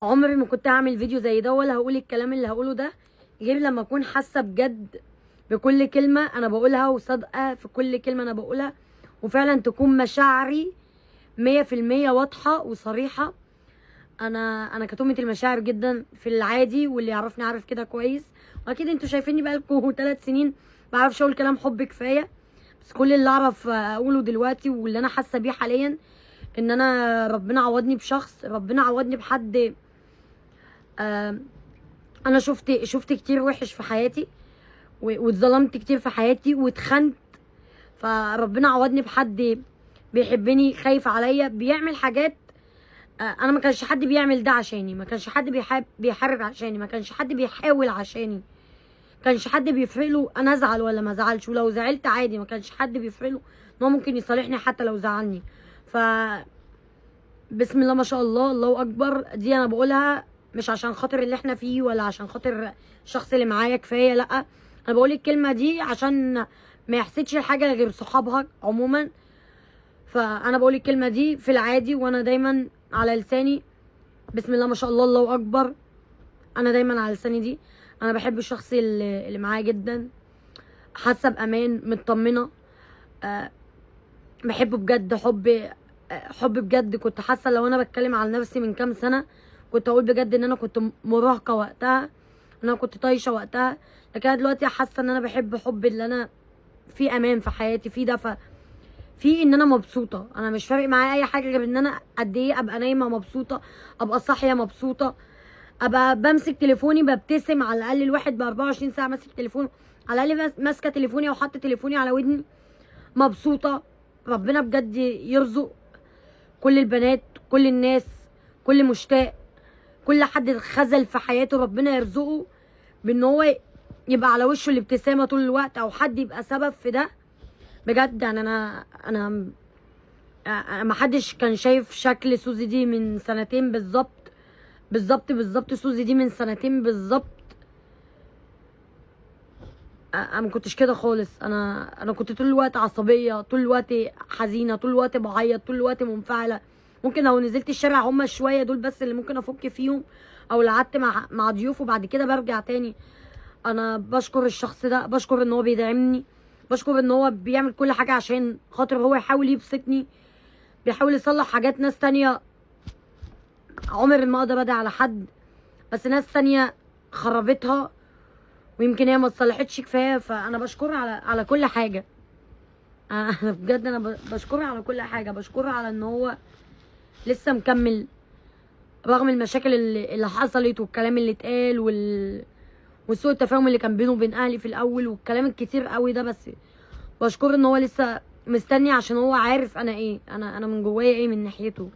عمري ما كنت هعمل فيديو زي ده ولا هقول الكلام اللي هقوله ده غير لما اكون حاسه بجد بكل كلمه انا بقولها وصادقه في كل كلمه انا بقولها، وفعلا تكون مشاعري 100% واضحه وصريحه. انا كتومه المشاعر جدا في العادي، واللي يعرفني عارف كده كويس، واكيد انتوا شايفيني بقالكم 3 سنين بعرفش اقول كلام حب كفايه. بس كل اللي اعرف اقوله دلوقتي واللي انا حاسه بيه حاليا ان انا ربنا عوضني بشخص، ربنا عوضني بحد. انا شفت كتير وحش في حياتي واتظلمت كتير في حياتي واتخنت، فربنا عوضني بحد بيحبني، خايف عليا، بيعمل حاجات. انا ما كانش حد بيعمل ده عشاني، ما كانش حد بيحارب عشاني، ما كانش حد بيحاول عشاني، ما كانش حد بيفرق له انا ازعل ولا ما ازعلش، ولو زعلت عادي ما كانش حد بيفرق له ان هو ممكن يصالحني حتى لو زعلني. ف بسم الله ما شاء الله، الله اكبر. دي انا بقولها مش عشان خاطر اللي احنا فيه ولا عشان خاطر الشخص اللي معايا كفايه، لا، انا بقول الكلمه دي عشان ما يحسدش حاجه غير صحابها عموما. فانا بقول الكلمه دي في العادي وانا دايما على لساني بسم الله ما شاء الله، الله اكبر. انا دايما على لساني دي. انا بحب الشخص اللي معايا جدا، حاسه بامان، مطمنه، بحبه بجد، حب بجد. كنت حاسه لو انا بتكلم على نفسي من كام سنه كنت اقول بجد ان انا كنت مراهقه وقتها، ان انا كنت طايشه وقتها. لكن انا دلوقتي حاسه ان انا بحب حب اللي انا في امان في حياتي، في دفى، في ان انا مبسوطه. انا مش فارق معايا اي حاجه غير ان انا قد ايه ابقى نايمه مبسوطه، ابقى صاحيه مبسوطه، ابقى بمسك تليفوني ببتسم. على الاقل الواحد ب 24 ساعه ماسك تليفونه، على الاقل ماسكه تليفوني او حاطه تليفوني على ودني مبسوطه. ربنا بجد يرزق كل البنات، كل الناس، كل مشتاق، كل حد خذل في حياته، ربنا يرزقه بان هو يبقى على وشه الابتسامه طول الوقت، او حد يبقى سبب في ده. بجد يعني انا ما حدش كان شايف شكل سوزي دي من سنتين بالظبط، بالظبط سوزي دي من سنتين بالظبط. انا ما كنتش كده خالص. انا كنت طول الوقت عصبيه، طول الوقت حزينه، طول الوقت بعيط، طول الوقت منفعله. ممكن لو نزلت الشارع هما شويه دول بس اللي ممكن افك فيهم، او قعدت مع ضيوف وبعد كده برجع تاني. انا بشكر الشخص ده، بشكر ان هو بيدعمني، بشكر ان هو بيعمل كل حاجه عشان خاطر هو يحاول يبسطني، بيحاول يصلح حاجات ناس تانية. عمر ما اقدر ادعي على حد، بس ناس تانية خربتها ويمكن هي ما اتصلحتش كفايه. فانا بشكرها على كل حاجه. بجد انا بشكرها على كل حاجه، بشكرها على ان هو لسه مكمل رغم المشاكل اللي حصلت والكلام اللي اتقال وسوء التفاهم اللي كان بينه وبين اهلي في الاول والكلام الكتير قوي ده. بس بشكره ان هو لسه مستني عشان هو عارف انا ايه، انا من جوايا ايه من ناحيته.